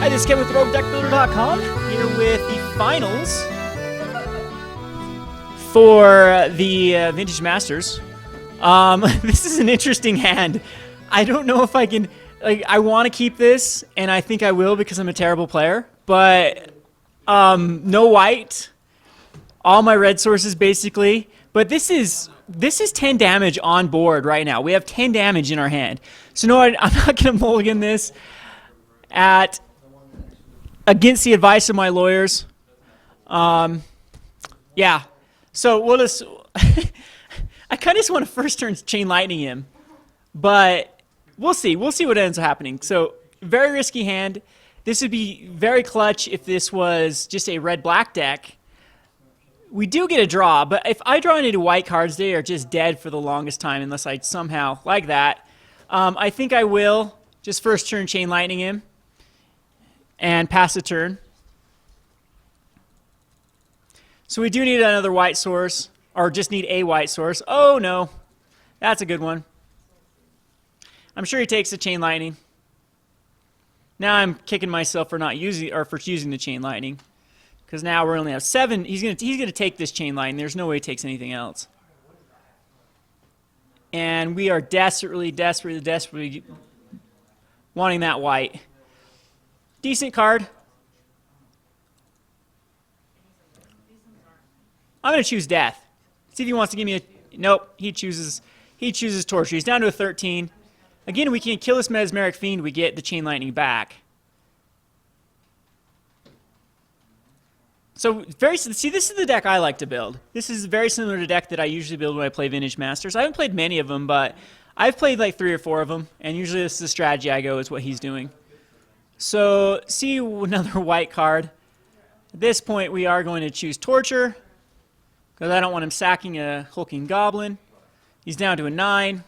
Hi, this is Ken with Roguedeckbuilder.com, here with the finals for the Vintage Masters. This is an interesting hand. I don't know if I can, I want to keep this, and I think I will because I'm a terrible player, but no white, all my red sources basically, but this is 10 damage on board right now. We have 10 damage in our hand. So no, I'm not going to mulligan this against the advice of my lawyers. Yeah. So we'll just... I kind of just want to first turn Chain Lightning him. But we'll see. We'll see what ends up happening. So very risky hand. This would be very clutch if this was just a red-black deck. We do get a draw, but if I draw into white cards, they are just dead for the longest time unless I somehow, like that. I think I will just first turn Chain Lightning him and pass the turn. So we do need another white source, or just need a white source. Oh no, that's a good one. I'm sure he takes the Chain Lightning. Now I'm kicking myself for not using, or for choosing the Chain Lightning. Because now we only have 7. He's gonna take this Chain Lightning. There's no way he takes anything else. And we are desperately wanting that white. Decent card. I'm gonna choose Death. See if he wants to give me a. Nope. He chooses Torture. He's down to a 13. Again, we can kill this Mesmeric Fiend. We get the Chain Lightning back. So, see, this is the deck I like to build. This is very similar to the deck that I usually build when I play Vintage Masters. I haven't played many of them, but I've played like 3 or 4 of them, and usually this is the strategy I go, is what he's doing. So, see another white card. At this point, we are going to choose Torture, because I don't want him sacking a Hulking Goblin. He's down to a 9.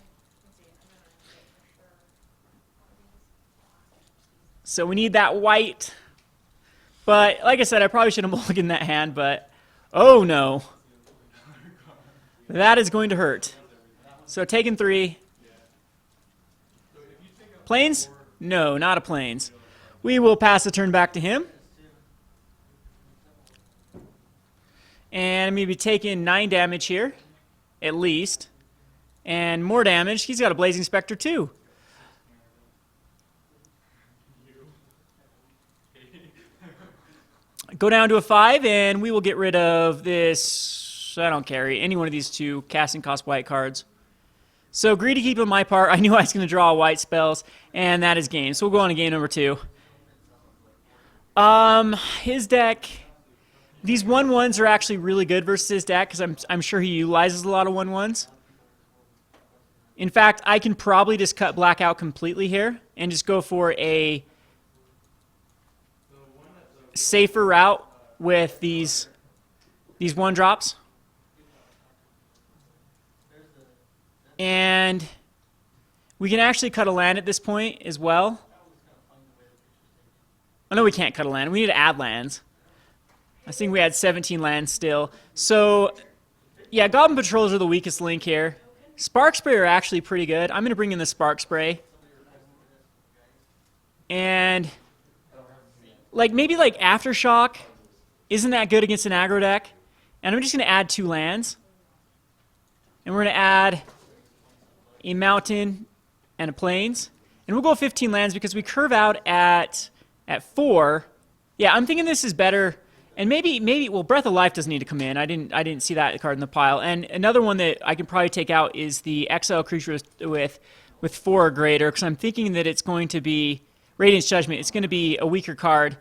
So we need that white. But, like I said, I probably should have mulliganed that hand, but... Oh, no. That is going to hurt. So, taking 3. Plains? No, not a Plains. We will pass the turn back to him. And I'm going to be taking 9 damage here, at least. And more damage. He's got a Blazing Spectre, too. Go down to a 5, and we will get rid of this. I don't care. Any one of these 2 casting cost white cards. So, greedy keep on my part. I knew I was going to draw white spells, and that is game. So, we'll go on to game number 2. His deck... These 1/1s are actually really good versus his deck, because I'm sure he utilizes a lot of 1/1s. In fact, I can probably just cut black out completely here, and just go for a... safer route with these 1-drops. And we can actually cut a land at this point as well. Oh no, we can't cut a land. We need to add lands. I think we had 17 lands still. So, yeah, Goblin Patrols are the weakest link here. Spark Spray are actually pretty good. I'm going to bring in the Spark Spray. And... maybe Aftershock isn't that good against an aggro deck. And I'm just going to add 2 lands. And we're going to add a mountain and a plains. And we'll go 15 lands because we curve out at 4. Yeah, I'm thinking this is better. And maybe well, Breath of Life doesn't need to come in. I didn't see that card in the pile. And another one that I can probably take out is the exile creature with 4 or greater, because I'm thinking that it's going to be Radiant's Judgment. It's going to be a weaker card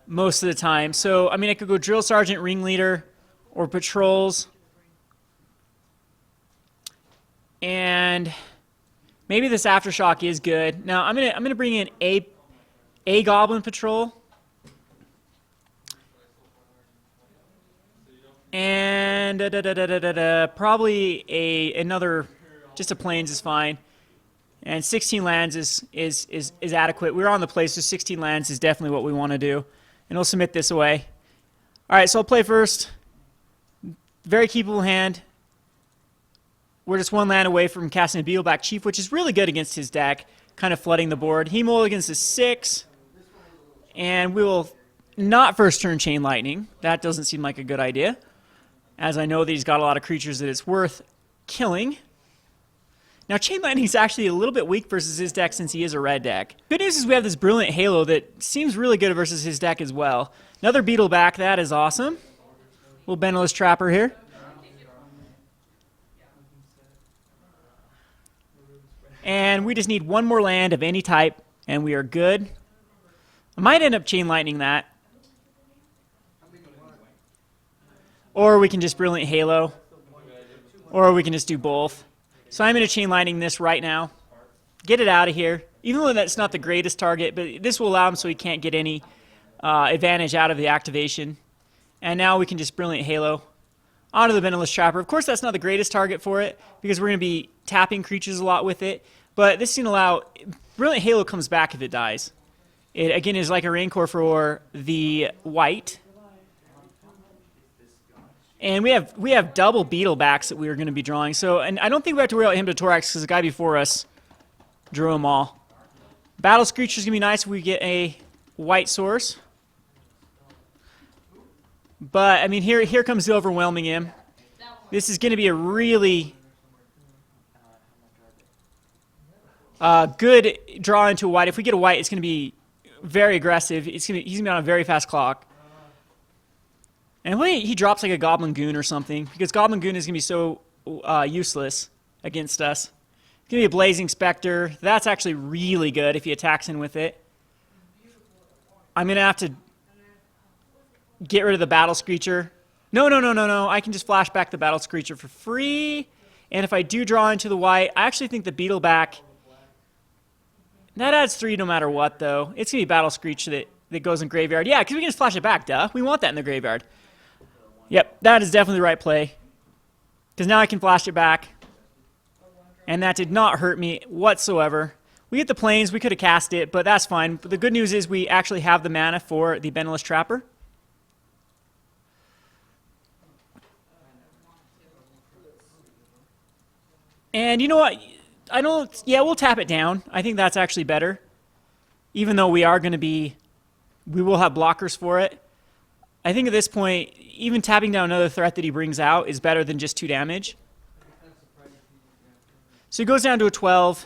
most of the time. So, I mean, I could go Drill Sergeant, Ringleader, or Patrols. And maybe this Aftershock is good. Now, I'm gonna bring in a Goblin Patrol. And probably another, just a Plains is fine. And 16 lands is adequate. We're on the play, so 16 lands is definitely what we want to do. And we'll submit this away. All right, so I'll play first. Very keepable hand. We're just 1 land away from casting a Beetleback Chief, which is really good against his deck, kind of flooding the board. He mulligans is 6. And we will not first turn Chain Lightning. That doesn't seem like a good idea, as I know that he's got a lot of creatures that it's worth killing. Now, Chain Lightning is actually a little bit weak versus his deck since he is a red deck. Good news is we have this Brilliant Halo that seems really good versus his deck as well. Another Beetle back, that is awesome. Little Beneless Trapper here. And we just need one more land of any type, and we are good. I might end up Chain Lightning that. Or we can just Brilliant Halo. Or we can just do both. So I'm going to Chain Lightning this right now. Get it out of here. Even though that's not the greatest target, but this will allow him so he can't get any advantage out of the activation. And now we can just Brilliant Halo onto the Beneless Trapper. Of course, that's not the greatest target for it, because we're going to be tapping creatures a lot with it. But this is going to allow... Brilliant Halo comes back if it dies. It, again, is like a Rancor for the white. And we have double Beetle backs that we are going to be drawing. So, and I don't think we have to worry about him to Torax, because the guy before us drew them all. Battle Screecher is going to be nice if we get a white source. But, I mean, here comes the overwhelming him. This is going to be a really good draw into a white. If we get a white, it's going to be very aggressive. He's going to be on a very fast clock. And he drops like a Goblin Goon or something, because Goblin Goon is going to be so useless against us. It's going to be a Blazing Spectre. That's actually really good if he attacks in with it. I'm going to have to get rid of the Battle Screecher. No. I can just flash back the Battle Screecher for free. And if I do draw into the white, I actually think the Beetle back... That adds 3 no matter what, though. It's going to be Battle Screecher that goes in graveyard. Yeah, because we can just flash it back, duh. We want that in the graveyard. Yep, that is definitely the right play. Because now I can flash it back. And that did not hurt me whatsoever. We get the Plains, we could have cast it, but that's fine. But the good news is we actually have the mana for the Beneless Trapper. And you know what? Yeah, we'll tap it down. I think that's actually better. Even though we are going to be... We will have blockers for it. I think at this point, even tapping down another threat that he brings out is better than just 2 damage. So he goes down to a 12.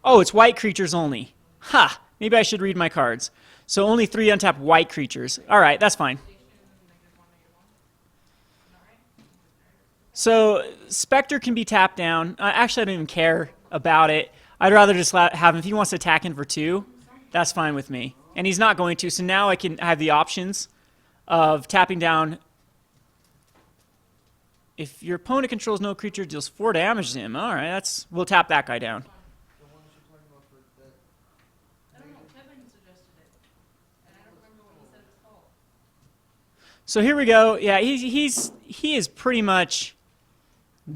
Oh, it's white creatures only. Ha! Maybe I should read my cards. So only 3 untapped white creatures. All right, that's fine. So Spectre can be tapped down. Actually, I don't even care about it. I'd rather just have him, if he wants to attack in for 2, that's fine with me. And he's not going to, so now I can have the options of tapping down. If your opponent controls no creature, deals 4 damage to him. All right, we'll tap that guy down. So here we go. Yeah, he is pretty much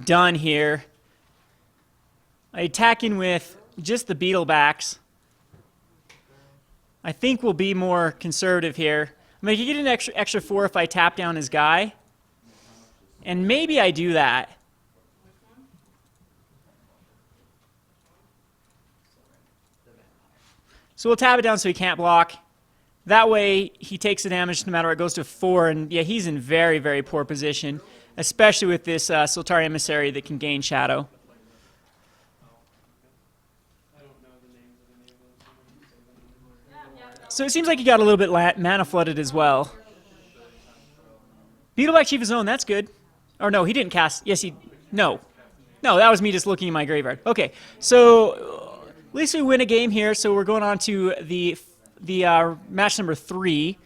done here. I attack in with just the Beetle backs. I think we'll be more conservative here. I mean, I could get an extra 4 if I tap down his guy. And maybe I do that. So we'll tap it down so he can't block. That way, he takes the damage no matter what. It goes to 4. And yeah, he's in very, very poor position, especially with this Sultari Emissary that can gain Shadow. So it seems like he got a little bit mana flooded as well. Beetleback Chief of Zone, that's good. Or no, he didn't cast. Yes, no. No, that was me just looking at my graveyard. Okay, so at least we win a game here. So we're going on to the match number 3.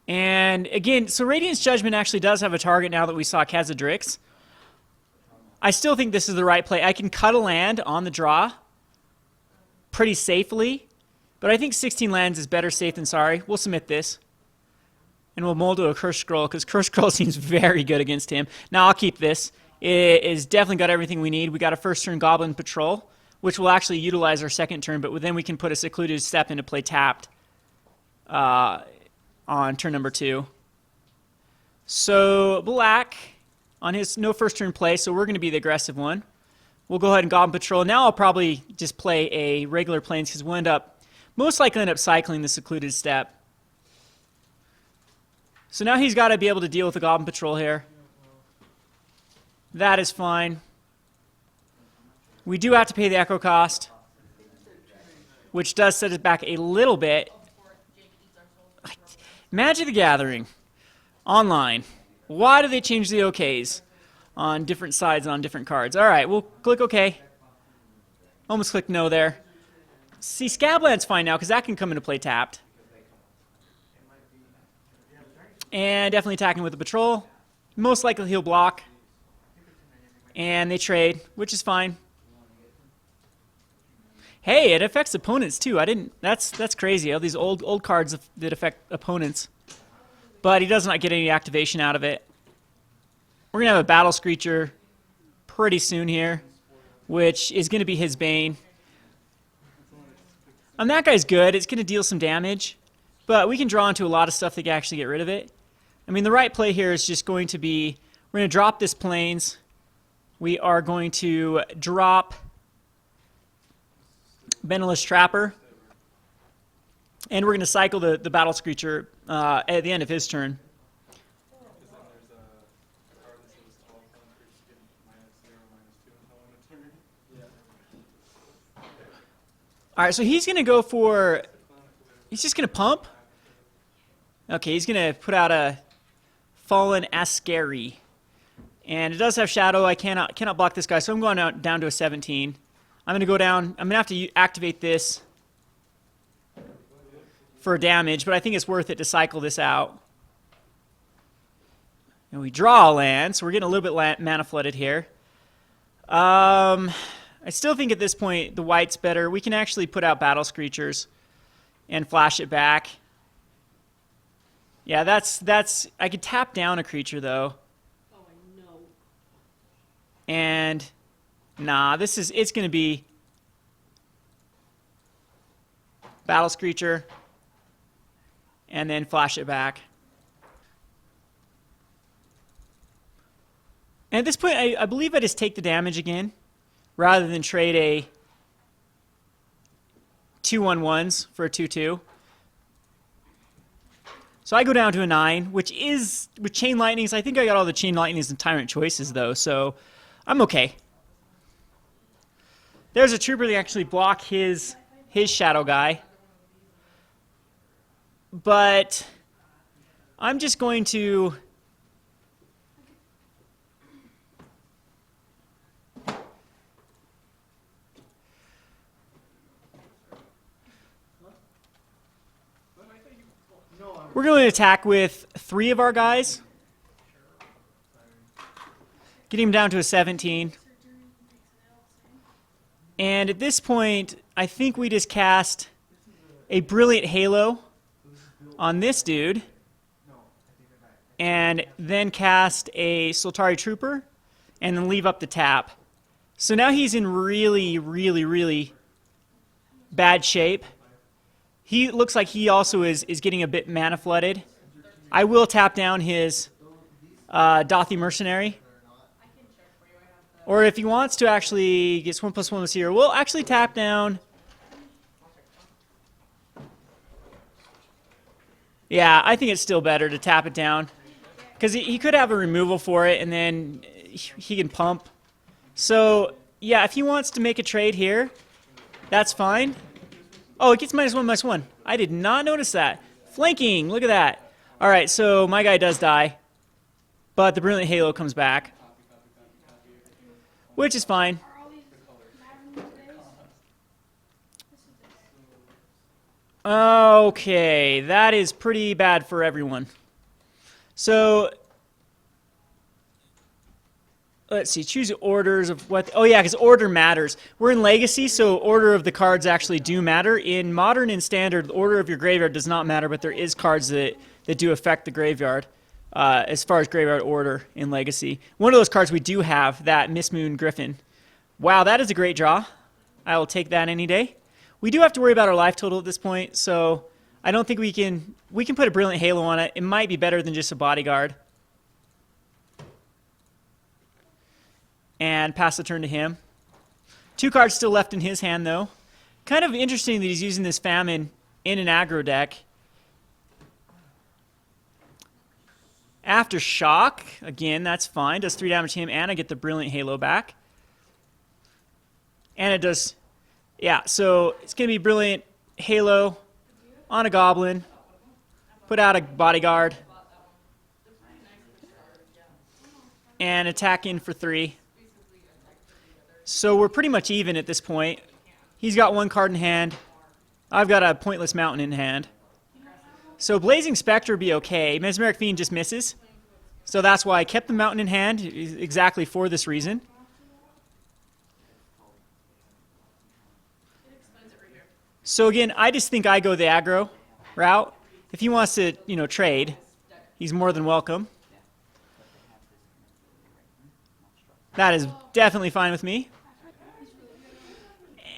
And again, so Radiant's Judgment actually does have a target now that we saw Khazad-Drix. I still think this is the right play. I can cut a land on the draw pretty safely. But I think 16 lands is better safe than sorry. We'll submit this. And we'll mold to a Curse Scroll, because Curse Scroll seems very good against him. Now I'll keep this. It is definitely got everything we need. We got a first turn Goblin Patrol, which will actually utilize our second turn, but then we can put a Secluded Step into play tapped on turn number 2. So black on his no first turn play, so we're going to be the aggressive one. We'll go ahead and Goblin Patrol. Now I'll probably just play a regular Plains because we'll most likely end up cycling the Secluded Steppe. So now he's got to be able to deal with the Goblin Patrol here. That is fine. We do have to pay the Echo cost, which does set it back a little bit. Magic the Gathering. Online. Why do they change the OKs on different sides and on different cards? All right, we'll click OK. Almost clicked no there. See, Scabland's fine now because that can come into play tapped. And definitely attacking with the patrol. Most likely he'll block. And they trade, which is fine. Hey, it affects opponents too. That's crazy. All these old cards that affect opponents. But he does not get any activation out of it. We're gonna have a Battle Screecher pretty soon here, which is gonna be his bane. And that guy's good. It's gonna deal some damage, but we can draw into a lot of stuff that can actually get rid of it. I mean, the right play here is just going to be, we're going to drop this Plains. We are going to drop Beneless Trapper. And we're going to cycle the Battle Screecher at the end of his turn. All right, so he's going to go for, he's just going to pump. Okay, he's going to put out a Fallen Ascari. And it does have Shadow. I cannot block this guy, so I'm going down to a 17. I'm going to go down. I'm going to have to activate this for damage, but I think it's worth it to cycle this out. And we draw a land, so we're getting a little bit mana flooded here. I still think at this point the white's better. We can actually put out Battle Screechers and flash it back. Yeah, that's. I could tap down a creature though. Oh, I know. And nah, it's going to be Battle Screecher and then flash it back. And at this point, I believe I just take the damage again rather than trade a 2/1/1s for a 2/2. So I go down to a 9, which is with Chain Lightnings. I think I got all the Chain Lightnings and Tyrant choices, though, so I'm okay. There's a Trooper that actually block his Shadow guy. But I'm just going to... We're going to attack with 3 of our guys. Getting him down to a 17. And at this point, I think we just cast a Brilliant Halo on this dude. And then cast a Soltari Trooper. And then leave up the tap. So now he's in really, really, really bad shape. He looks like he also is getting a bit mana flooded. I will tap down his Dothy Mercenary. Or if he wants to actually get 1+1 this here, we'll actually tap down. Yeah, I think it's still better to tap it down. Because he could have a removal for it, and then he can pump. So, yeah, if he wants to make a trade here, that's fine. Oh, it gets -1/-1. I did not notice that. Flanking, look at that. All right, so my guy does die. But the Brilliant Halo comes back. Which is fine. Okay, that is pretty bad for everyone. So, let's see, choose orders of what... Oh yeah, because order matters. We're in Legacy, so order of the cards actually do matter. In Modern and Standard, the order of your graveyard does not matter, but there is cards that do affect the graveyard as far as graveyard order in Legacy. One of those cards we do have, that Mistmoon Griffin. Wow, that is a great draw. I will take that any day. We do have to worry about our life total at this point, so I don't think we can put a Brilliant Halo on it. It might be better than just a Bodyguard. And pass the turn to him. 2 cards still left in his hand, though. Kind of interesting that he's using this Famine in an aggro deck. Aftershock, again, that's fine. Does 3 damage to him, and I get the Brilliant Halo back. And it does, yeah, so it's going to be Brilliant Halo on a Goblin. Put out a Bodyguard. And attack in for 3. So we're pretty much even at this point. He's got 1 card in hand. I've got a Pointless Mountain in hand. So Blazing Spectre would be okay. Mesmeric Fiend just misses. So that's why I kept the Mountain in hand, exactly for this reason. So again, I just think I go the aggro route. If he wants to, trade, he's more than welcome. That is definitely fine with me.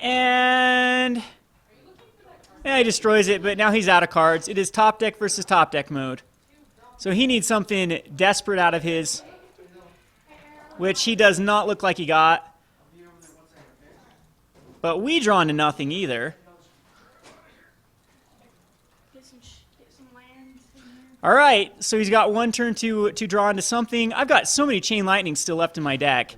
And yeah, he destroys it, but now he's out of cards. It is top deck versus top deck mode. So he needs something desperate out of his, which he does not look like he got. But we draw into nothing either. All right, so he's got 1 turn to draw into something. I've got so many Chain Lightning still left in my deck.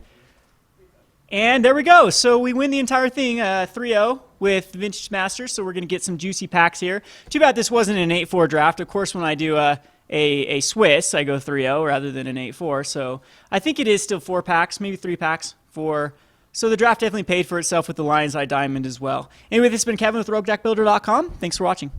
And there we go. So we win the entire thing 3-0 with Vintage Masters. So we're going to get some juicy packs here. Too bad this wasn't an 8-4 draft. Of course, when I do a Swiss, I go 3-0 rather than an 8-4. So I think it is still 4 packs, maybe 3 packs for. So the draft definitely paid for itself with the Lion's Eye Diamond as well. Anyway, this has been Kevin with Roguedeckbuilder.com. Thanks for watching.